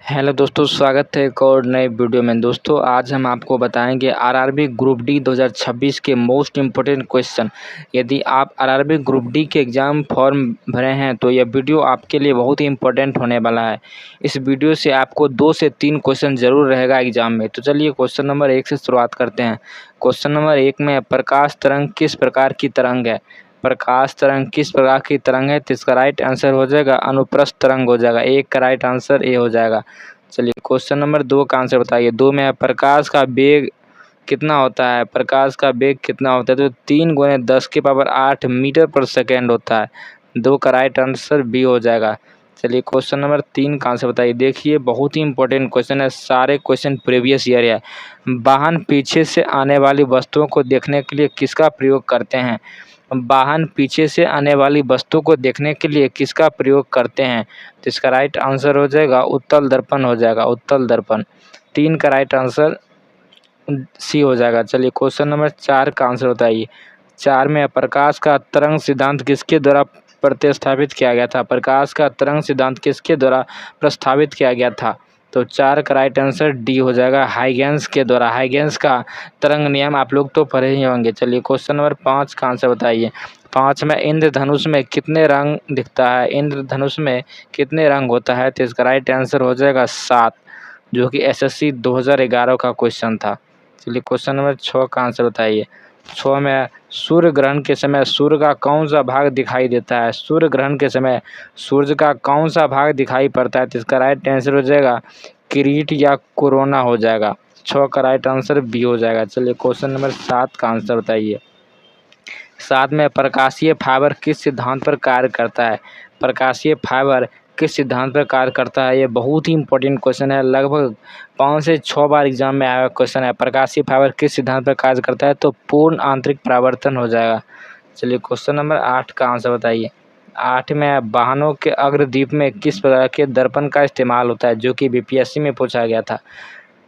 Hello दोस्तों, स्वागत है एक और नए वीडियो में। दोस्तों आज हम आपको बताएंगे आरआरबी ग्रुप डी 2026 के मोस्ट इम्पोर्टेंट क्वेश्चन। यदि आप आरआरबी ग्रुप डी के एग्ज़ाम फॉर्म भरे हैं तो यह वीडियो आपके लिए बहुत ही इम्पोर्टेंट होने वाला है। इस वीडियो से आपको 2 से 3 क्वेश्चन ज़रूर रहेगा एग्ज़ाम में। तो चलिए क्वेश्चन नंबर 1 से शुरुआत करते हैं। क्वेश्चन नंबर 1 में प्रकाश तरंग किस प्रकार की तरंग है? प्रकाश तरंग किस प्रकार की तरंग है तो इसका राइट आंसर हो जाएगा अनुप्रस्थ तरंग हो जाएगा। एक का राइट आंसर ए हो जाएगा। चलिए क्वेश्चन नंबर 2 का आंसर बताइए। 2 में है प्रकाश का वेग कितना होता है? प्रकाश का वेग कितना होता है? तो 3 गुने 10 की पावर 8 मीटर पर सेकेंड होता है। 2 का राइट आंसर बी हो जाएगा। चलिए क्वेश्चन नंबर 3 का आंसर बताइए। देखिए बहुत ही इंपॉर्टेंट क्वेश्चन है, सारे क्वेश्चन प्रीवियस ईयर है। वाहन पीछे से आने वाली वस्तुओं को देखने के लिए किसका प्रयोग करते हैं? वाहन पीछे से आने वाली वस्तु को देखने के लिए किसका प्रयोग करते हैं? तो इसका राइट आंसर हो जाएगा उत्तल दर्पण हो जाएगा, उत्तल दर्पण। 3 का राइट आंसर सी हो जाएगा। चलिए क्वेश्चन नंबर 4 का आंसर बताइए। 4 में प्रकाश का तरंग सिद्धांत किसके द्वारा प्रतिस्थापित किया गया था? प्रकाश का तरंग सिद्धांत किसके द्वारा प्रस्तावित किया गया था? तो 4 का राइट आंसर डी हो जाएगा, हाइगेंस के द्वारा। हाइगेंस का तरंग नियम आप लोग तो पढ़े ही होंगे। चलिए क्वेश्चन नंबर 5 का आंसर बताइए। 5 में इंद्रधनुष में कितने रंग दिखता है? इंद्रधनुष में कितने रंग होता है? तो इसका राइट आंसर हो जाएगा 7, जो कि एसएससी 2011 का क्वेश्चन था। चलिए क्वेश्चन नंबर 6 का आंसर बताइए। 6 में सूर्य ग्रहण के समय सूर्य का कौन सा भाग दिखाई देता है? सूर्य ग्रहण के समय सूर्य का कौन सा भाग दिखाई पड़ता है? तो इसका राइट आंसर हो जाएगा किरीट या कोरोना हो जाएगा। 6 का राइट आंसर बी हो जाएगा। चलिए क्वेश्चन नंबर 7 का आंसर बताइए। 7 में प्रकाशीय फाइबर किस सिद्धांत पर कार्य करता है? प्रकाशीय फाइबर किस सिद्धांत पर कार्य करता है? ये बहुत ही इंपॉर्टेंट क्वेश्चन है, लगभग 5 से 6 बार एग्जाम में आया क्वेश्चन है। प्रकाशीय फाइबर किस सिद्धांत पर कार्य करता है? तो पूर्ण आंतरिक परावर्तन हो जाएगा। चलिए क्वेश्चन नंबर 8 का आंसर बताइए। 8 में वाहनों के अग्रदीप में किस प्रकार के दर्पण का इस्तेमाल होता है? जो कि बीपीएससी में पूछा गया था।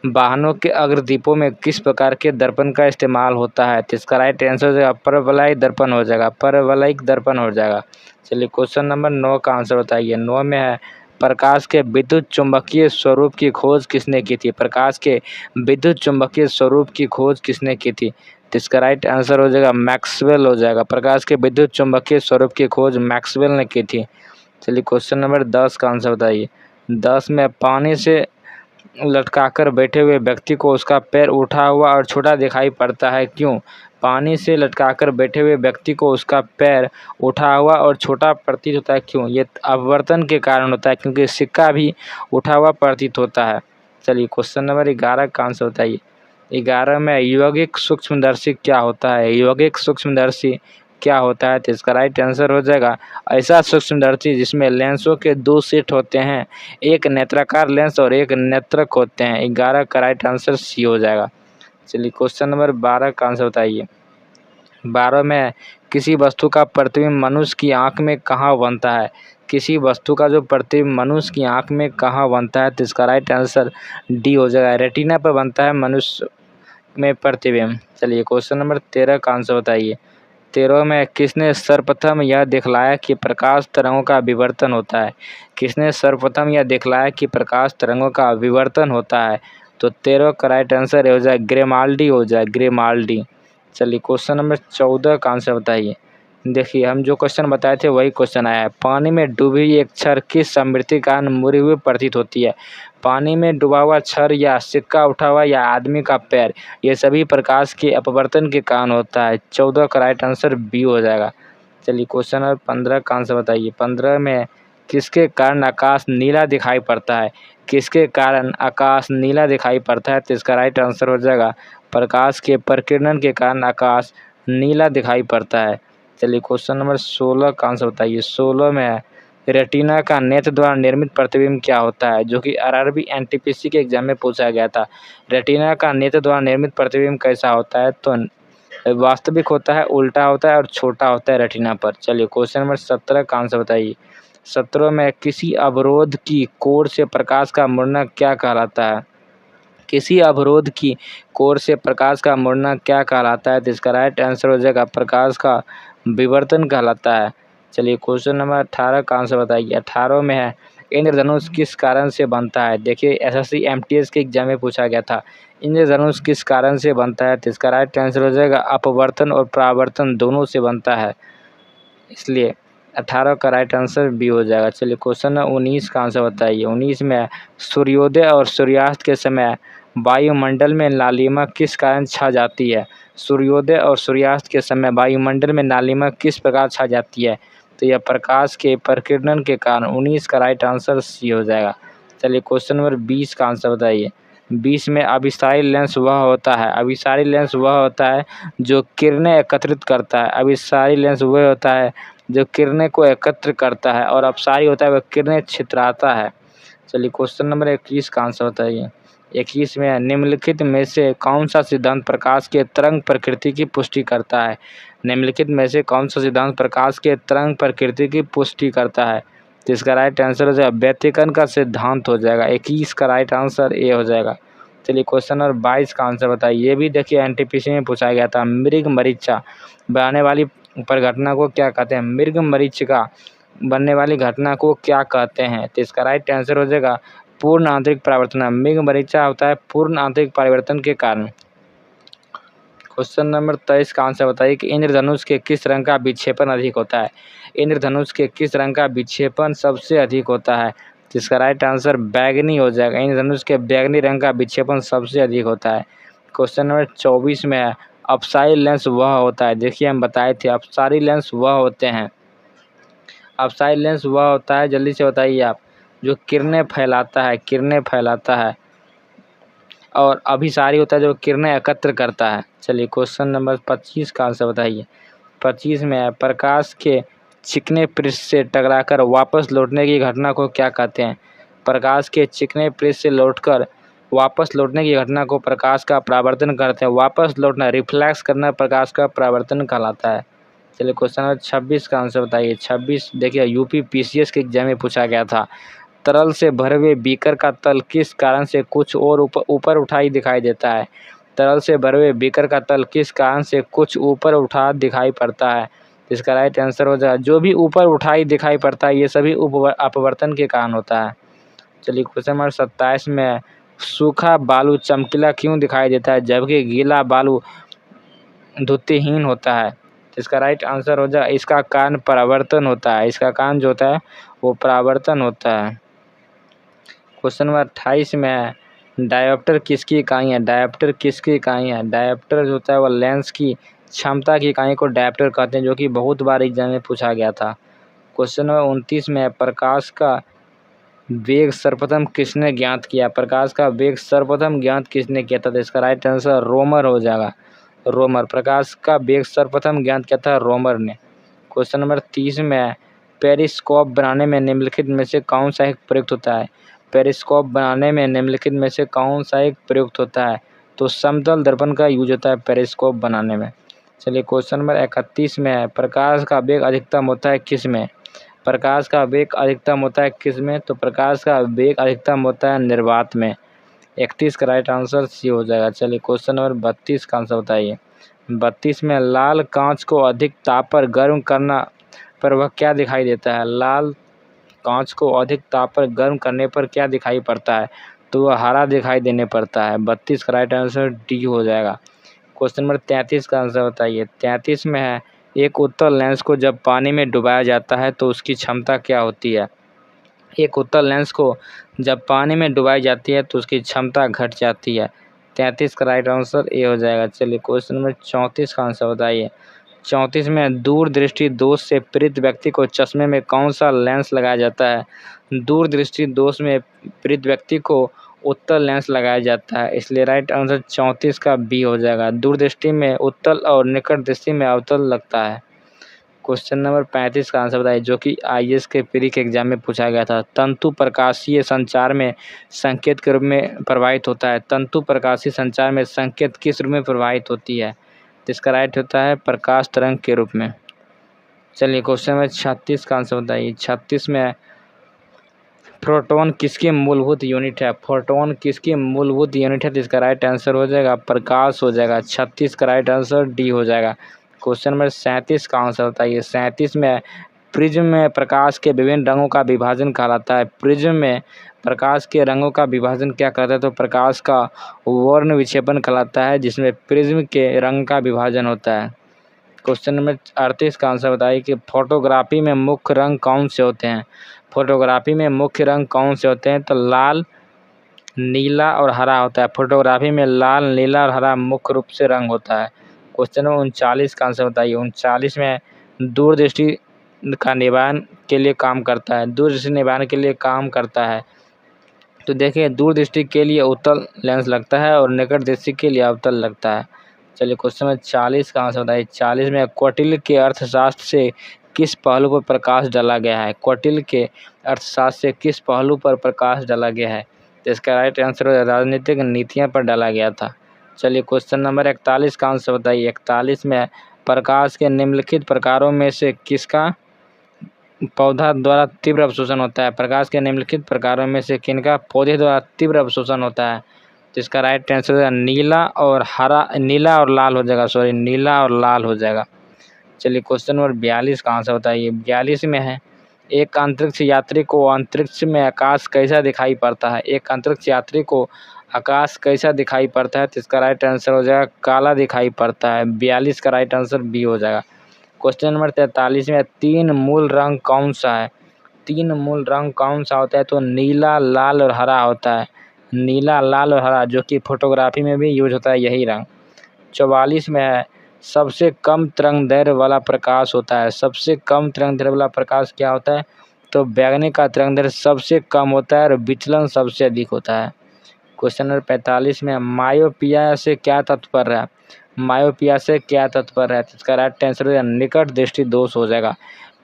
वाहनों के अग्रदीपों में किस प्रकार के दर्पण का इस्तेमाल होता है? तो इसका राइट आंसर हो जाएगा परवलयिक दर्पण हो जाएगा, परवलयिक दर्पण हो जाएगा। चलिए क्वेश्चन नंबर 9 का आंसर बताइए। 9 में है प्रकाश के विद्युत चुंबकीय स्वरूप की खोज किसने की थी? प्रकाश के विद्युत चुंबकीय स्वरूप की खोज किसने की थी? तो इसका राइट आंसर हो जाएगा मैक्सवेल हो जाएगा। प्रकाश के विद्युत चुंबकीय स्वरूप की खोज मैक्सवेल ने की थी। चलिए क्वेश्चन नंबर 10 का आंसर बताइए। 10 में पानी से लटकाकर बैठे हुए व्यक्ति को उसका पैर उठा हुआ और छोटा दिखाई पड़ता है, क्यों? पानी से लटकाकर बैठे हुए व्यक्ति को उसका पैर उठा हुआ और छोटा प्रतीत होता है, क्यों? ये अपवर्तन के कारण होता है, क्योंकि सिक्का भी उठा हुआ प्रतीत होता है। चलिए क्वेश्चन नंबर 11 का आंसर बताइए। 11 में यौगिक सूक्ष्मदर्शी क्या होता है? यौगिक सूक्ष्मदर्शी क्या होता है? तो इसका राइट आंसर हो जाएगा ऐसा सूक्ष्मदर्शी जिसमें लेंसों के 2 सेट होते हैं, एक नेत्राकार लेंस और एक नेत्रक होते हैं। 11 का राइट आंसर सी हो जाएगा। चलिए क्वेश्चन नंबर 12 का आंसर बताइए। 12 में किसी वस्तु का प्रतिबिंब मनुष्य की आंख में कहाँ बनता है? किसी वस्तु का जो प्रतिबिंब मनुष्य की आंख में कहाँ बनता है? तो इसका राइट आंसर डी हो जाएगा, रेटिना पर बनता है मनुष्य में प्रतिबिंब। चलिए क्वेश्चन नंबर 13 का आंसर बताइए। 13 में किसने सर्वप्रथम यह दिखलाया कि प्रकाश तरंगों का विवर्तन होता है? किसने सर्वप्रथम यह दिखलाया कि प्रकाश तरंगों का विवर्तन होता है? तो 13 का राइट आंसर हो जाए ग्रेमाल्डी हो जाए, ग्रेमाल्डी। चलिए क्वेश्चन नंबर 14 का आंसर बताइए। देखिए हम जो क्वेश्चन बताए थे वही क्वेश्चन आया है। पानी में डूबी हुई एक छड़ किस समृद्धि के कारण मुड़ी हुई प्रतीत होती है? पानी में डूबा हुआ छड़ या सिक्का उठा हुआ या आदमी का पैर, ये सभी प्रकाश के अपवर्तन के कारण होता है। 14 का राइट आंसर बी हो जाएगा। चलिए क्वेश्चन नंबर 15 का आंसर बताइए। 15 में किसके कारण आकाश नीला दिखाई पड़ता है? किसके कारण आकाश नीला दिखाई पड़ता है? तो इसका राइट आंसर हो जाएगा प्रकाश के प्रकीर्णन के कारण आकाश नीला दिखाई पड़ता है। चलिए क्वेश्चन नंबर 16 का आंसर बताइए। 16 में है रेटिना का नेत्र द्वारा निर्मित प्रतिबिंब क्या होता है? जो कि आरआरबी एनटीपीसी के एग्जाम में पूछा गया था। रेटिना का नेत्र द्वारा निर्मित प्रतिबिंब कैसा होता है? तो वास्तविक होता है, उल्टा होता है और छोटा होता है रेटिना पर। चलिए क्वेश्चन नंबर 17 का आंसर बताइए। 17 में किसी अवरोध की कोर से प्रकाश का मुड़ना क्या कहलाता है? किसी अवरोध की कोर से प्रकाश का मुड़ना क्या कहलाता है? तो इसका राइट आंसर हो जाएगा प्रकाश का विवर्तन कहलाता है। चलिए क्वेश्चन नंबर 18 का आंसर बताइए। 18 में है इंद्रधनुष किस कारण से बनता है? देखिए एसएससी एमटीएस के एग्जाम में पूछा गया था, इंद्रधनुष किस कारण से बनता है? तो इसका राइट आंसर हो जाएगा अपवर्तन और परावर्तन दोनों से बनता है, इसलिए 18 का राइट आंसर बी हो जाएगा। चलिए क्वेश्चन 19 का आंसर बताइए। 19 में सूर्योदय और सूर्यास्त के समय वायुमंडल में लालिमा किस कारण छा जाती है? सूर्योदय और सूर्यास्त के समय वायुमंडल में लालिमा किस प्रकार छा जाती है? तो यह प्रकाश के प्रकीर्णन के कारण। 19 का राइट आंसर सी हो जाएगा। चलिए क्वेश्चन नंबर 20 का आंसर बताइए। 20 में अभिसारी लेंस वह होता है, अभिसारी लेंस वह होता है जो किरणें एकत्रित करता है, अभिसारी लेंस वह होता है जो किरणें को एकत्र करता है, और अपसारी होता है वह किरणें छितराता है। चलिए क्वेश्चन नंबर 21 का आंसर बताइए। 21 में निम्नलिखित में से कौन सा सिद्धांत प्रकाश के तरंग प्रकृति की पुष्टि करता है? निम्नलिखित में से कौन सा सिद्धांत प्रकाश के तरंग प्रकृति की पुष्टि करता है? तो इसका राइट आंसर हो जाएगा व्यतिकरण का सिद्धांत हो जाएगा। 21 का राइट आंसर ए हो जाएगा। चलिए क्वेश्चन नंबर 22 का आंसर बताइए। ये भी देखिए एनटीपीसी में पूछा गया था। मृग मरीचिका बनाने वाली घटना को क्या कहते हैं? मृग मरीचिका बनने वाली घटना को क्या कहते हैं? तो इसका राइट आंसर हो जाएगा पूर्ण आंतरिक परावर्तन। मृग मरीचिका होता है पूर्ण आंतरिक परिवर्तन के कारण। क्वेश्चन नंबर 23 का आंसर बताइए कि इंद्रधनुष के किस रंग का विक्षेपण अधिक होता है? इंद्रधनुष के किस रंग का विक्षेपण सबसे अधिक होता है? जिसका राइट आंसर बैगनी हो जाएगा। इंद्रधनुष के बैगनी रंग का विक्षेपण सबसे अधिक होता है। क्वेश्चन नंबर 24 में है अपसारी लेंस वह होता है। देखिए हम बताए थे अपसारी लेंस वह होते हैं, अपसारी लेंस वह होता है, जल्दी से बताइए आप, जो किरणें फैलाता है, किरणें फैलाता है, और अभिसारी होता है जो किरणें एकत्र करता है। चलिए क्वेश्चन नंबर 25 का आंसर बताइए। 25 में है प्रकाश के चिकने पृष्ठ से टकराकर वापस लौटने की घटना को क्या कहते हैं? प्रकाश के चिकने पृष्ठ से लौटकर वापस लौटने की घटना को प्रकाश का परावर्तन कहते हैं। वापस लौटना, रिफ्लेक्स करना प्रकाश का परावर्तन कहलाता है। चलिए क्वेश्चन नंबर 26 का आंसर बताइए। 26 देखिए यूपी पीसीएस के एग्जाम में पूछा गया था। तरल से भरे हुए बीकर का तल किस कारण से कुछ और ऊपर उठाई दिखाई देता है? तरल से भरे हुए बीकर का तल किस कारण से कुछ ऊपर उठा दिखाई पड़ता है? इसका राइट आंसर हो जाएगा जो भी ऊपर उठाई दिखाई पड़ता है ये सभी अपवर्तन के कारण होता है। चलिए क्वेश्चन नंबर 27 में सूखा बालू चमकीला क्यों दिखाई देता है जबकि गीला बालू द्युतिहीन होता है? इसका राइट आंसर हो जाएगा इसका कारण परावर्तन होता है, इसका कारण जो होता है वो परावर्तन होता है। क्वेश्चन नंबर 28 में है डायोप्टर किसकी इकाई है? डायोप्टर किसकी इकाई है? डायोप्टर जो होता है वो लेंस की क्षमता की इकाई को डायोप्टर कहते हैं, जो कि बहुत बार एग्जाम में पूछा गया था। क्वेश्चन नंबर 29 में है प्रकाश का वेग सर्वप्रथम किसने ज्ञात किया? प्रकाश का वेग सर्वप्रथम ज्ञात किसने किया था? तो इसका राइट आंसर रोमर हो जाएगा। रोमर, प्रकाश का वेग सर्वप्रथम ज्ञात किया था रोमर ने। क्वेश्चन नंबर 30 में है पेरिस्कोप बनाने में निम्नलिखित में से कौन सा एक प्रयुक्त होता है? पेरिस्कोप बनाने में निम्नलिखित में से कौन सा एक प्रयुक्त होता है? तो समतल दर्पण का यूज होता है पेरिस्कोप बनाने में। चलिए क्वेश्चन नंबर 31 में है प्रकाश का वेग अधिकतम होता है किस में? प्रकाश का वेग अधिकतम होता है किस में? तो प्रकाश का वेग अधिकतम होता है निर्वात में। 31 का राइट आंसर सी हो जाएगा। चलिए क्वेश्चन नंबर 32 का आंसर बताइए। 32 में लाल कांच को अधिक ताप पर गर्म करना पर वह क्या दिखाई देता है? लाल कांच को अधिक ताप पर गर्म करने पर क्या दिखाई पड़ता है? तो वह हरा दिखाई देने पड़ता है। 32 का राइट आंसर डी हो जाएगा। क्वेश्चन नंबर 33 का आंसर बताइए। 33 में है एक उत्तल लेंस को जब पानी में डुबाया जाता है तो उसकी क्षमता क्या होती है? एक उत्तल लेंस को जब पानी में डुबाई जाती है तो उसकी क्षमता घट जाती है। 33 का राइट आंसर ए हो जाएगा। चलिए क्वेश्चन नंबर 34 का आंसर बताइए। 34 में दूरदृष्टि दोष से पीड़ित व्यक्ति को चश्मे में कौन सा लेंस लगाया जाता है? दूरदृष्टि दोष में पीड़ित व्यक्ति को उत्तल लेंस लगाया जाता है, इसलिए राइट आंसर 34 का बी हो जाएगा। दूरदृष्टि में उत्तल और निकट दृष्टि में अवतल लगता है। क्वेश्चन नंबर 35 का आंसर बताइए, जो कि आईएएस के प्री के एग्जाम में पूछा गया था। तंतु प्रकाशीय संचार में संकेत के रूप में प्रवाहित होता है। तंतु प्रकाशीय संचार में संकेत किस रूप में प्रवाहित होती है? तो इसका राइट होता है प्रकाश तरंग के रूप में। चलिए क्वेश्चन नंबर 36 का आंसर बताइए। 36 में प्रोटॉन किसकी मूलभूत यूनिट है? प्रोटॉन किसकी मूलभूत यूनिट है? तो इसका राइट आंसर हो जाएगा प्रकाश हो जाएगा। 36 का राइट आंसर डी हो जाएगा। क्वेश्चन नंबर 37 का आंसर बताइए। 37 में प्रिज्म में प्रकाश के विभिन्न रंगों का विभाजन कहलाता है। प्रिज्म में प्रकाश के रंगों का विभाजन क्या कहलाता है? तो प्रकाश का वर्ण विक्षेपण कहलाता है, जिसमें प्रिज्म के रंग का विभाजन होता है। क्वेश्चन नंबर 38 का आंसर बताइए कि फोटोग्राफी में मुख्य रंग कौन से होते हैं? फोटोग्राफी में मुख्य रंग कौन से होते हैं? तो लाल, नीला और हरा होता है। फोटोग्राफी में लाल, नीला और हरा मुख्य रूप से रंग होता है। क्वेश्चन नंबर 39 का आंसर बताइए। 39 में दूरदृष्टि का निवारण के लिए काम करता है। दूरदृष्टि निवारण के लिए काम करता है। तो देखिए, दूरदृष्टि के लिए उत्तल लेंस लगता है और निकट दृष्टि के लिए अवतल लगता है। चलिए क्वेश्चन नंबर 40 का आंसर बताइए। 40 में कौटिल्य के अर्थशास्त्र से किस पहलू पर प्रकाश डाला गया है? कौटिल्य के अर्थशास्त्र से किस पहलू पर प्रकाश डाला गया है? तो इसका राइट आंसर राजनीतिक नीतियां पर डाला गया था। चलिए क्वेश्चन नंबर 41 का आंसर बताइए। 41 में प्रकाश के निम्नलिखित प्रकारों में से किसका पौधा द्वारा तीव्र अवशोषण होता है? प्रकाश के निम्नलिखित प्रकारों में से किनका पौधे द्वारा तीव्र अवशोषण होता है? तो इसका राइट आंसर नीला और हरा, नीला और लाल हो जाएगा, सॉरी नीला और लाल हो जाएगा। चलिए क्वेश्चन नंबर 42 का आंसर बताइए। 42 में है, एक अंतरिक्ष यात्री को अंतरिक्ष में आकाश कैसा दिखाई पड़ता है? एक अंतरिक्ष यात्री को आकाश कैसा दिखाई पड़ता है? तो इसका राइट आंसर हो जाएगा काला दिखाई पड़ता है। 42 का राइट आंसर बी हो जाएगा। क्वेश्चन नंबर 43 में तीन मूल रंग कौन सा है? तीन मूल रंग कौन सा होता है? तो नीला, लाल और हरा होता है। नीला, लाल और हरा, जो कि फोटोग्राफी में भी यूज होता है यही रंग। 44 में है, सबसे कम तरंगदैर्घ्य वाला प्रकाश होता है। सबसे कम तरंगदैर्घ्य वाला प्रकाश क्या होता है? तो बैगनी का तरंगदैर्घ्य सबसे कम होता है और विचलन सबसे अधिक होता है। क्वेश्चन नंबर 45 में मायोपिया से क्या तात्पर्य है? मायोपिया से क्या तात्पर्य है? इसका राइट आंसर निकट दृष्टि दोष हो जाएगा।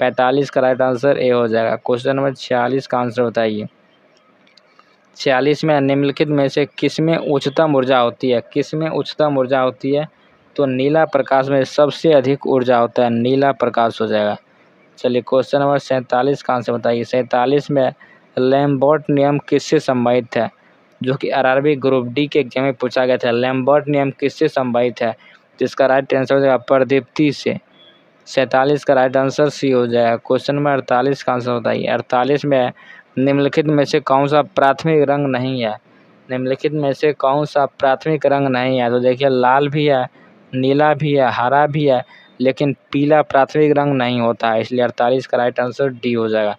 45 का राइट आंसर ए हो जाएगा। क्वेश्चन नंबर 46 का आंसर बताइए। 46 में निम्नलिखित में से किसमें उच्चतम ऊर्जा होती है? किसमें उच्चतम ऊर्जा होती है? तो नीला प्रकाश में सबसे अधिक ऊर्जा होता है, नीला प्रकाश हो जाएगा। चलिए क्वेश्चन नंबर 47 का आंसर बताइए। 47 में लैम्बर्ट नियम किससे संबंधित है? जो कि आरआरबी ग्रुप डी के एग्जाम में पूछा गया था। लैम्बर्ट नियम किससे संबंधित है? तो इसका राइट आंसर हो जाएगा प्रदीप्ति से। 47 का राइट आंसर सी हो जाएगा। क्वेश्चन नंबर 48 का आंसर बताइए। 48 में निम्नलिखित में से कौन सा प्राथमिक रंग नहीं है? निम्नलिखित में से कौन सा प्राथमिक रंग नहीं है? तो देखिए, लाल भी है, नीला भी है, हरा भी है, लेकिन पीला प्राथमिक रंग नहीं होता है, इसलिए 48 का राइट आंसर डी हो जाएगा।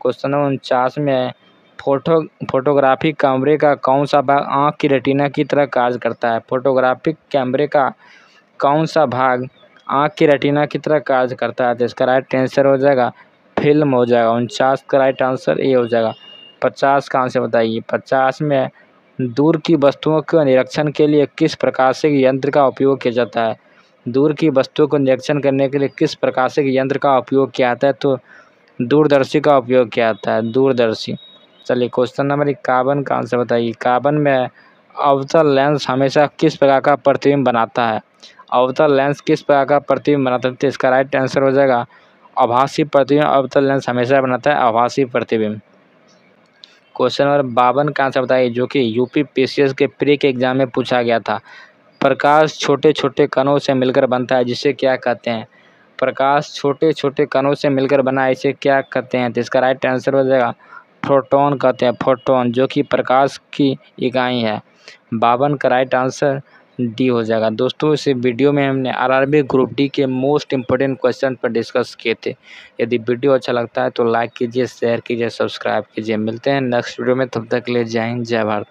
क्वेश्चन नंबर 49 में फोटोग्राफिक कैमरे का कौन सा भाग आँख की रेटिना की तरह कार्य करता है? फोटोग्राफिक कैमरे का कौन सा भाग आँख की रेटिना की तरह कार्य करता है? तो इसका राइट आंसर हो जाएगा फिल्म हो जाएगा। 49 का राइट आंसर ए हो जाएगा। 50 का आंसर बताइए। 50 में दूर की वस्तुओं के निरीक्षण के लिए किस प्रकाशिक यंत्र का उपयोग किया जाता है? दूर की वस्तुओं को निरीक्षण करने के लिए किस प्रकाशिक यंत्र का उपयोग किया जाता है? तो दूरदर्शी का उपयोग किया जाता है, दूरदर्शी। चलिए क्वेश्चन नंबर 51 का आंसर बताइए। 51 में अवतल लेंस हमेशा किस प्रकार का प्रतिबिंब बनाता है? अवतल लेंस किस प्रकार का प्रतिबिंब बनाता है? तो इसका राइट आंसर हो जाएगा आभासी प्रतिबिंब। अवतल लेंस हमेशा बनाता है आभासी प्रतिबिंब। क्वेश्चन नंबर 52 का आंसर बताइए, जो कि यूपी पीसीएस के प्री के एग्जाम में पूछा गया था। प्रकाश छोटे छोटे कणों से मिलकर बनता है, जिसे क्या कहते हैं? प्रकाश छोटे छोटे कणों से मिलकर बना है, इसे क्या कहते हैं? तो इसका राइट आंसर हो जाएगा फोटोन कहते हैं, फोटोन, जो कि प्रकाश की इकाई है। 52 का राइट आंसर डी हो जाएगा। दोस्तों, इस वीडियो में हमने आरआरबी ग्रुप डी के मोस्ट इंपोर्टेंट क्वेश्चन पर डिस्कस किए थे। यदि वीडियो अच्छा लगता है तो लाइक कीजिए, शेयर कीजिए, सब्सक्राइब कीजिए। मिलते हैं नेक्स्ट वीडियो में, तब तक के लिए जय हिंद, जय भारत।